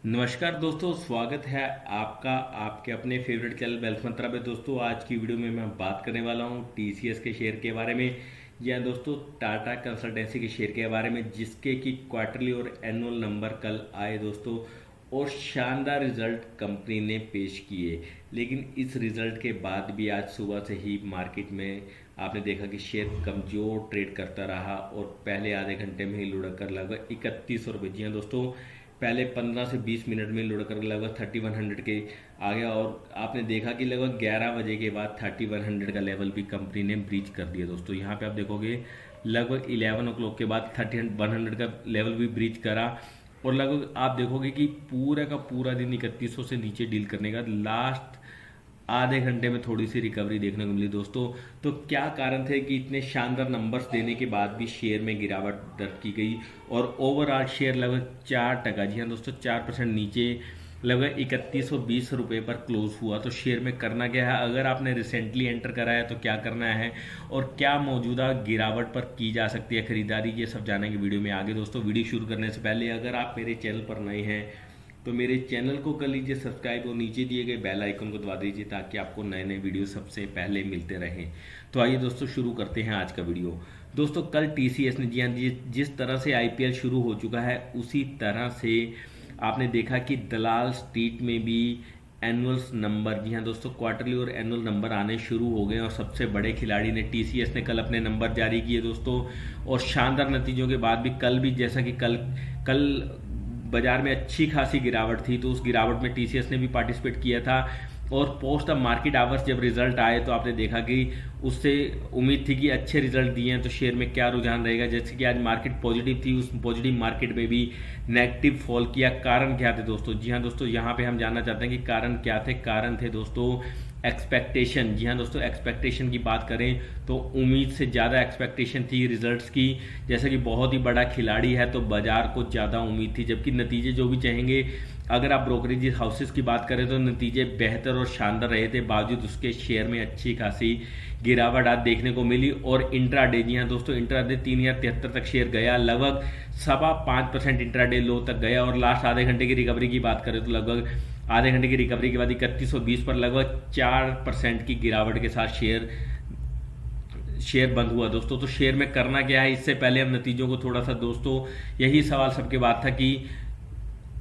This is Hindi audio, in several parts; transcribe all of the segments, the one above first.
नमस्कार दोस्तों, स्वागत है आपका आपके अपने फेवरेट चैनल वेल्थ मंत्रा में। दोस्तों आज की वीडियो में मैं बात करने वाला हूं टीसीएस के शेयर के बारे में, या दोस्तों टाटा कंसल्टेंसी के शेयर के बारे में, जिसके कि क्वार्टरली और एनुअल नंबर कल आए दोस्तों, और शानदार रिजल्ट कंपनी ने पेश किए। लेकिन इस रिजल्ट के बाद भी आज सुबह से ही मार्केट में आपने देखा कि शेयर कमजोर ट्रेड करता रहा और पहले आधे घंटे में ही लुढ़क कर लगभग 3100 रुपये, जी हाँ दोस्तों, पहले 15 से 20 मिनट में लुढ़कर लगभग 3100 के आ गया। और आपने देखा कि लगभग 11 बजे के बाद 3100 का लेवल भी कंपनी ने ब्रीच कर दिया दोस्तों। यहाँ पे आप देखोगे लगभग 11 ओ क्लॉक के बाद 3100 का लेवल भी ब्रीच करा, और लगभग आप देखोगे कि पूरा का पूरा दिन 3100 से नीचे डील करने का लास्ट आधे घंटे में थोड़ी सी रिकवरी देखने को मिली दोस्तों। तो क्या कारण थे कि इतने शानदार नंबर्स देने के बाद भी शेयर में गिरावट दर्ज की गई, और ओवरऑल शेयर लगभग 4%, जी हाँ दोस्तों, 4% नीचे लगभग 3120 रुपये पर क्लोज हुआ। तो शेयर में करना क्या है, अगर आपने रिसेंटली एंटर करा है तो क्या करना है, और क्या मौजूदा गिरावट पर की जा सकती है खरीदारी, ये सब जानेंगे वीडियो में आगे दोस्तों। वीडियो शुरू करने से पहले अगर आप मेरे चैनल पर नए हैं तो मेरे चैनल को कर लीजिए सब्सक्राइब और नीचे दिए गए बेल आइकन को दबा दीजिए ताकि आपको नए नए वीडियो सबसे पहले मिलते रहें। तो आइए दोस्तों शुरू करते हैं आज का वीडियो। दोस्तों कल टीसीएस ने, जी हाँ, जिस तरह से आईपीएल शुरू हो चुका है उसी तरह से आपने देखा कि दलाल स्ट्रीट में भी एनुअल नंबर, जी हाँ दोस्तों, क्वार्टरली और एनुअल नंबर आने शुरू हो गए, और सबसे बड़े खिलाड़ी ने टीसीएस ने कल अपने नंबर जारी किए दोस्तों। और शानदार नतीजों के बाद भी कल भी, जैसा कि कल कल बाजार में अच्छी खासी गिरावट थी, तो उस गिरावट में टीसीएस ने भी पार्टिसिपेट किया था। और पोस्ट द मार्केट आवर्स जब रिजल्ट आए तो आपने देखा कि उससे उम्मीद थी कि अच्छे रिजल्ट दिए हैं तो शेयर में क्या रुझान रहेगा। जैसे कि आज मार्केट पॉजिटिव थी, उस पॉजिटिव मार्केट में भी नेगेटिव फॉल किया। कारण क्या थे दोस्तों, जी हाँ दोस्तों, यहाँ पे हम जानना चाहते हैं कि कारण क्या थे। कारण थे दोस्तों एक्सपेक्टेशन, जी हाँ दोस्तों, एक्सपेक्टेशन की बात करें तो उम्मीद से ज़्यादा एक्सपेक्टेशन थी रिजल्ट्स की। जैसे कि बहुत ही बड़ा खिलाड़ी है तो बाजार को ज़्यादा उम्मीद थी, जबकि नतीजे जो भी चाहेंगे, अगर आप ब्रोकरेज हाउसेस की बात करें तो नतीजे बेहतर और शानदार रहे थे, बावजूद उसके शेयर में अच्छी खासी गिरावट आज देखने को मिली। और इंट्राडे, जी हाँ दोस्तों, इंट्राडे 3073 तक शेयर गया, लगभग 5.25% इंट्राडे लो तक गया। और लास्ट आधे घंटे की रिकवरी की बात करें तो लगभग आधे घंटे की रिकवरी के बाद 3120 पर लगभग 4% की गिरावट के साथ शेयर बंद हुआ दोस्तों। तो शेयर में करना क्या है, इससे पहले हम नतीजों को थोड़ा सा दोस्तों, यही सवाल सबके बाद था कि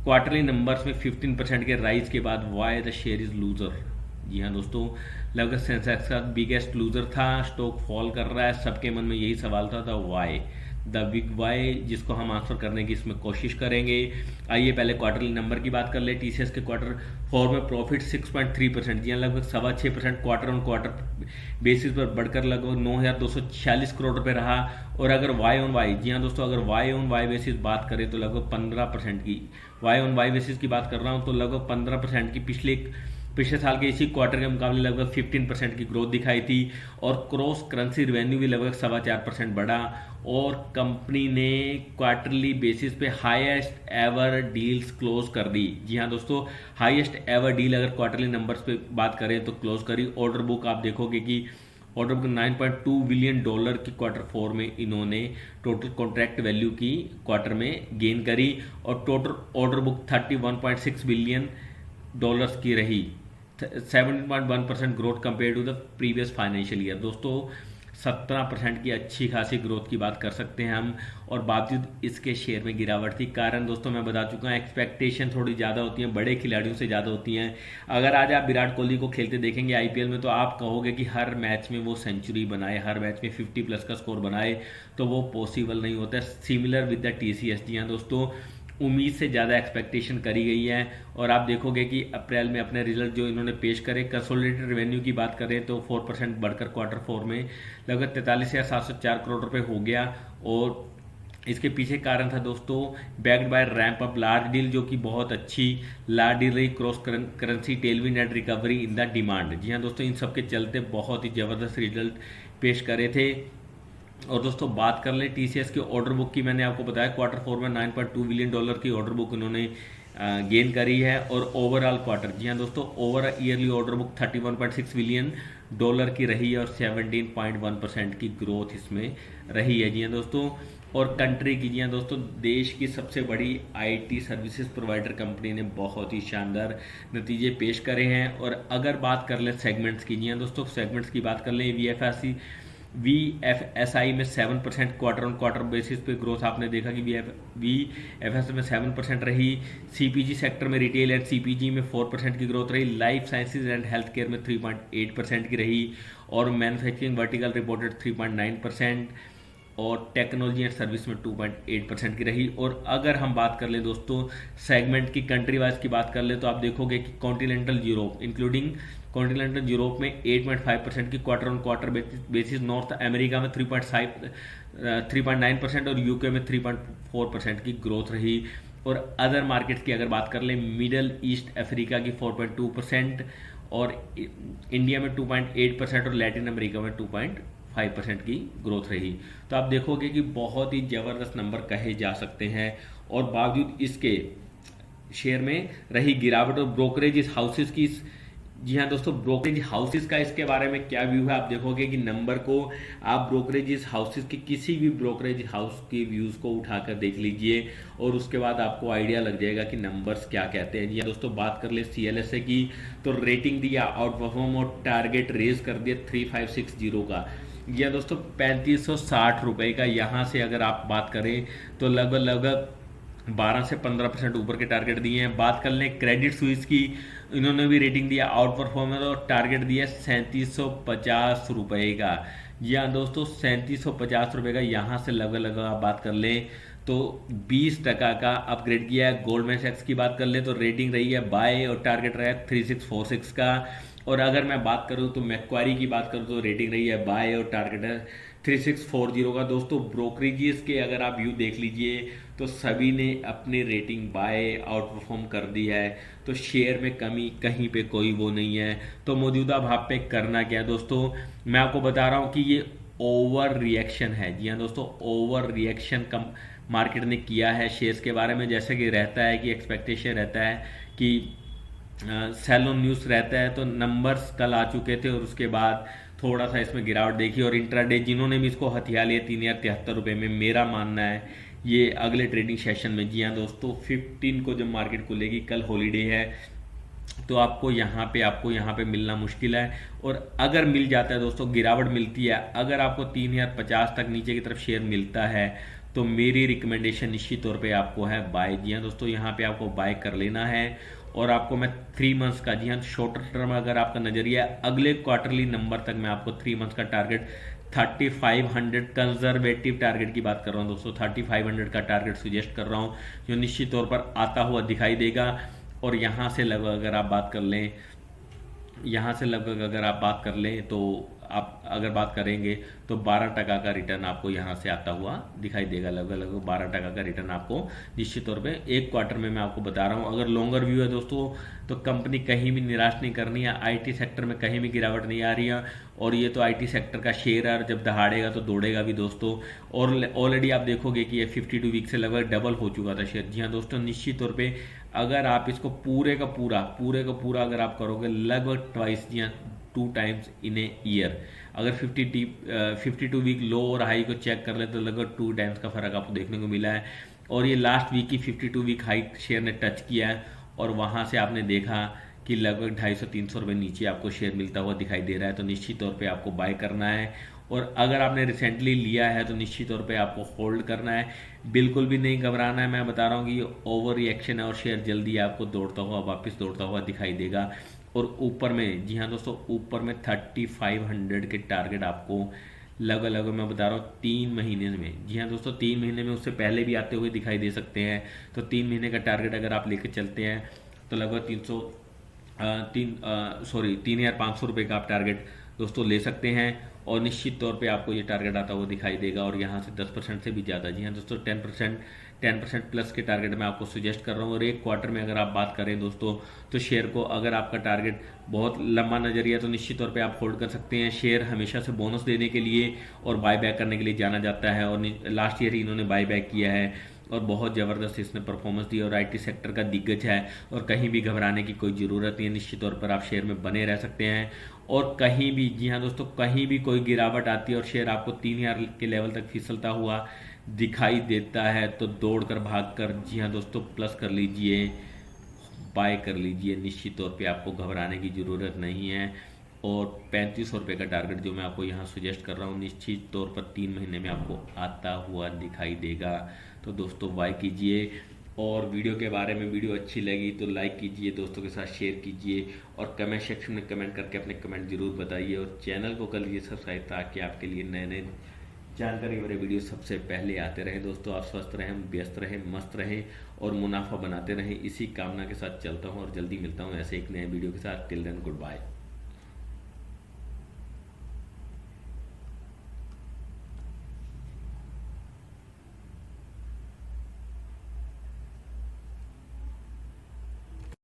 क्वार्टरली नंबर्स में 15% के राइज के बाद why the share is loser. जी हाँ दोस्तों, लगभग सेंसेक्स का बिगेस्ट लूजर था, स्टॉक फॉल कर रहा है, सबके मन में यही सवाल था वाई, द बिग वाई, जिसको हम आंसर करने की इसमें कोशिश करेंगे। आइए पहले क्वार्टरली नंबर की बात कर ले। टीसीएस के क्वार्टर 4 में प्रॉफिट 6.3%, जी हाँ, लगभग 6.25% क्वार्टर ऑन क्वार्टर बेसिस पर बढ़कर लगभग 9246 करोड़ रुपए रहा। और अगर वाई ऑन वाई, जी हाँ दोस्तों, अगर वाई ऑन वाई बेसिस बात करें तो लगभग 15% की, वाई ऑन वाई बेसिस की बात कर रहा हूँ तो लगभग 15% की पिछले साल के इसी क्वार्टर के मुकाबले लगभग 15% की ग्रोथ दिखाई थी। और क्रॉस करेंसी रेवेन्यू भी लगभग 4.25% बढ़ा। और कंपनी ने क्वार्टरली बेसिस पे हाईएस्ट एवर डील्स क्लोज कर दी। जी हाँ दोस्तों, हाईएस्ट एवर डील अगर क्वार्टरली नंबर्स पे बात करें तो क्लोज करी। ऑर्डर बुक आप देखोगे कि ऑर्डर बुक $9.2 बिलियन की क्वार्टर 4 में इन्होंने टोटल कॉन्ट्रैक्ट वैल्यू की क्वार्टर में गेन करी। और टोटल ऑर्डर बुक $31.6 बिलियन की रही, 17.1% growth compare to the previous financial year. दोस्तों 17% की अच्छी खासी ग्रोथ की बात कर सकते हैं हम, और बावजूद इसके शेयर में गिरावट थी। कारण दोस्तों मैं बता चुका हूँ, एक्सपेक्टेशन थोड़ी ज़्यादा होती है, बड़े खिलाड़ियों से ज़्यादा होती हैं। अगर आज आप विराट कोहली को खेलते देखेंगे आईपीएल में तो आप कहोगे कि हर मैच में वो सेंचुरी बनाए, हर मैच में 50+ का स्कोर बनाए, तो वो पॉसिबल नहीं होता। सिमिलर विद द टीसीएस, जी हाँ दोस्तों, उम्मीद से ज़्यादा एक्सपेक्टेशन करी गई है। और आप देखोगे कि अप्रैल में अपने रिजल्ट जो इन्होंने पेश करे, कंसोलिडेटेड रेवेन्यू की बात करें तो 4% बढ़कर क्वार्टर 4 में लगभग 43,704 करोड़ रुपए हो गया। और इसके पीछे कारण था दोस्तों backed by ramp up large deal, जो कि बहुत अच्छी लार्ज डील रही, cross currency tailwind and recovery in the demand. जी हाँ दोस्तों, इन सबके चलते बहुत ही ज़बरदस्त रिजल्ट पेश करे थे। और दोस्तों बात कर ले टीसीएस के ऑर्डर बुक की, मैंने आपको बताया क्वार्टर 4 में $9.2 बिलियन की ऑर्डर बुक उन्होंने गेन करी है। और ओवरऑल क्वार्टर, जी हाँ दोस्तों, over yearly order book $31.6 billion की रही है, और 17.1% की ग्रोथ इसमें रही है। जी हाँ दोस्तों, और कंट्री की, जी हाँ दोस्तों, देश की सबसे बड़ी आईटी सर्विसेज प्रोवाइडर कंपनी ने बहुत ही शानदार नतीजे पेश करे हैं। और अगर बात कर लें सेगमेंट्स की, जी हाँ दोस्तों, सेगमेंट्स की बात कर लें, वीएफएसआई में 7% क्वार्टर ऑन क्वार्टर बेसिस पे ग्रोथ आपने देखा कि वीएफएसआई में 7% रही। सीपीजी सेक्टर में, रिटेल एंड सीपीजी में 4% की ग्रोथ रही। Life sciences and health care में 3.8% की रही। और मैन्युफैक्चरिंग वर्टिकल रिपोर्टेड 3.9%। और टेक्नोलॉजी एंड सर्विस में 2.8% की रही। और अगर हम बात कर ले दोस्तों सेगमेंट की, कंट्री वाइज की बात कर ले, तो आप देखोगे कि continental Europe including continental Europe में 8.5% की quarter on quarter basis, north America में 3.9% और यूके में 3.4% की ग्रोथ रही। और अदर मार्केट्स की अगर बात कर लें, मिडल ईस्ट अफ्रीका की 4.2% और इंडिया में 2.8% और लैटिन अमेरिका में 2.5% की ग्रोथ रही। तो आप देखोगे कि बहुत ही ज़बरदस्त नंबर कहे जा सकते हैं। और बावजूद इसके शेयर में रही गिरावट। और ब्रोकरेज हाउसेस की, जी हाँ दोस्तों, ब्रोकरेज हाउसेस का इसके बारे में क्या व्यू है, आप देखोगे कि नंबर को आप ब्रोकरेज हाउसेस की, किसी भी ब्रोकरेज हाउस के व्यूज़ को उठाकर देख लीजिए और उसके बाद आपको आइडिया लग जाएगा कि नंबर्स क्या कहते हैं। जी हाँ दोस्तों, बात कर ले सीएलएसए की, तो रेटिंग दिया आउट परफॉर्म और टारगेट रेज कर दिया 3560 का। जी हाँ दोस्तों, 3560 रुपये का। यहाँ से अगर आप बात करें तो लगभग 12 से 15% ऊपर के टारगेट दिए हैं। बात कर लें क्रेडिट स्विस की, इन्होंने भी रेटिंग दिया आउट परफॉर्मर और टारगेट दिया 3750 का। जी हाँ दोस्तों, 3750 का। यहाँ से लगभग आप बात कर लें तो 20% का अपग्रेड किया है। गोल्डमैन सैक्स की बात कर लें तो रेटिंग रही है बाय और टारगेट रहा है 3646 का। और अगर मैं बात करूं तो मैक्वारी की बात करूं तो रेटिंग रही है बाय और टारगेट है 3640 का। दोस्तों ब्रोकरेजेस के अगर आप व्यू देख लीजिए तो सभी ने अपनी रेटिंग बाय आउट परफॉर्म कर दी है। तो शेयर में कमी कहीं पे कोई वो नहीं है। तो मौजूदा भाव पे करना क्या है दोस्तों, मैं आपको बता रहा हूँ कि ये ओवर रिएक्शन है। जी हाँ दोस्तों, ओवर रिएक्शन कम मार्केट ने किया है शेयर्स के बारे में। जैसे कि रहता है कि एक्सपेक्टेशन रहता है कि सेल ऑन न्यूज़ रहता है, तो नंबर्स कल आ चुके थे और उसके बाद थोड़ा सा इसमें गिरावट देखी। और इंट्राडे जिन्होंने भी इसको हथिया लिया 3073 में, मेरा मानना है ये अगले ट्रेडिंग सेशन में, जी हाँ दोस्तों, 15 को जब मार्केट खुलेगी, कल हॉलीडे है, तो आपको यहाँ पे मिलना मुश्किल है। और अगर मिल जाता है दोस्तों, गिरावट मिलती है, अगर आपको 3050 तक नीचे की तरफ शेयर मिलता है तो मेरी रिकमेंडेशन निश्चित तौर पे आपको है बाय। जी हाँ दोस्तों, यहाँ पे आपको बाय कर लेना है। और आपको मैं 3 मंथ्स का, जी हाँ शॉर्टर टर्म अगर आपका नजरिया अगले क्वार्टरली नंबर तक, मैं आपको 3 मंथ्स का टारगेट 3500 कंजर्वेटिव टारगेट की बात कर रहा हूँ दोस्तों, 3500 का टारगेट सुजेस्ट कर रहा हूँ, जो निश्चित तौर पर आता हुआ दिखाई देगा। और यहाँ से लगभग अगर आप बात कर लें, तो आप अगर बात करेंगे तो 12% का रिटर्न आपको यहाँ से आता हुआ दिखाई देगा। लगभग 12% का रिटर्न आपको निश्चित तौर पे एक क्वार्टर में, मैं आपको बता रहा हूँ। अगर लॉन्गर व्यू है दोस्तों, तो कंपनी कहीं भी निराश नहीं करनी है। आईटी सेक्टर में कहीं भी गिरावट नहीं आ रही है और ये तो आईटी सेक्टर का शेयर है, जब दहाड़ेगा तो दौड़ेगा भी दोस्तों। और ऑलरेडी आप देखोगे कि ये 52 वीक से लगभग डबल हो चुका था शेयर। जी हाँ दोस्तों, निश्चित तौर पर अगर आप इसको पूरे का पूरा अगर आप करोगे, लगभग ट्वाइस, जी हाँ 2 टाइम्स इन ए ईयर, अगर 52 वीक लो और हाई को चेक कर ले तो लगभग 2 टाइम्स का फर्क आपको देखने को मिला है। और ये लास्ट वीक की 52 वीक हाई शेयर ने टच किया है और वहाँ से आपने देखा कि लगभग 250-300 रुपये नीचे आपको शेयर मिलता हुआ दिखाई दे रहा है। तो निश्चित तौर पे आपको बाय करना है। और अगर आपने रिसेंटली लिया है तो निश्चित तौर पे आपको होल्ड करना है, बिल्कुल भी नहीं घबराना है। मैं बता रहा हूँ कि ये ओवर रिएक्शन है और शेयर जल्दी आपको वापस दौड़ता हुआ दिखाई देगा। और ऊपर में, जी हाँ दोस्तों, ऊपर में 3500 के टारगेट आपको लगभग मैं बता रहा हूँ 3 महीने में, जी हाँ दोस्तों 3 महीने में, उससे पहले भी आते हुए दिखाई दे सकते हैं। तो 3 महीने का टारगेट अगर आप लेकर चलते हैं तो लगभग 3500 रुपये का आप टारगेट दोस्तों ले सकते हैं। और निश्चित तौर पे आपको ये टारगेट आता हुआ दिखाई देगा। और यहाँ से 10% से भी ज़्यादा, जी हाँ दोस्तों 10% प्लस के टारगेट मैं आपको सजेस्ट कर रहा हूँ। और एक क्वार्टर में अगर आप बात करें दोस्तों, तो शेयर को अगर आपका टारगेट बहुत लंबा नज़रिया तो निश्चित तौर पे आप होल्ड कर सकते हैं। शेयर हमेशा से बोनस देने के लिए और बाय बैक करने के लिए जाना जाता है। और लास्ट ईयर ही इन्होंने बाय बैक किया है और बहुत ज़बरदस्त इसने परफॉर्मेंस दी और आईटी सेक्टर का दिग्गज है। और कहीं भी घबराने की कोई ज़रूरत नहीं है, निश्चित तौर पर आप शेयर में बने रह सकते हैं। और कहीं भी, जी हाँ दोस्तों, कहीं भी कोई गिरावट आती है और शेयर आपको 3000 के लेवल तक फिसलता हुआ दिखाई देता है तो दौड़ कर भाग कर जी हाँ दोस्तों प्लस कर लीजिए, बाय कर लीजिए। निश्चित तौर पे आपको घबराने की ज़रूरत नहीं है। और 3500 रुपये का टारगेट जो मैं आपको यहाँ सजेस्ट कर रहा हूँ, निश्चित तौर पर 3 महीने में आपको आता हुआ दिखाई देगा। तो दोस्तों बाय कीजिए। और वीडियो के बारे में, वीडियो अच्छी लगी तो लाइक कीजिए, दोस्तों के साथ शेयर कीजिए और कमेंट सेक्शन में कमेंट करके अपने कमेंट जरूर बताइए। और चैनल को कर लीजिए सब्सक्राइब ताकि आपके लिए नए नए जानकारी वाले वीडियो सबसे पहले आते रहें। दोस्तों आप स्वस्थ रहें, व्यस्त रहें, मस्त रहें और मुनाफा बनाते रहें, इसी कामना के साथ चलता हूँ और जल्दी मिलता हूँ ऐसे एक नए वीडियो के साथ। Till then good bye.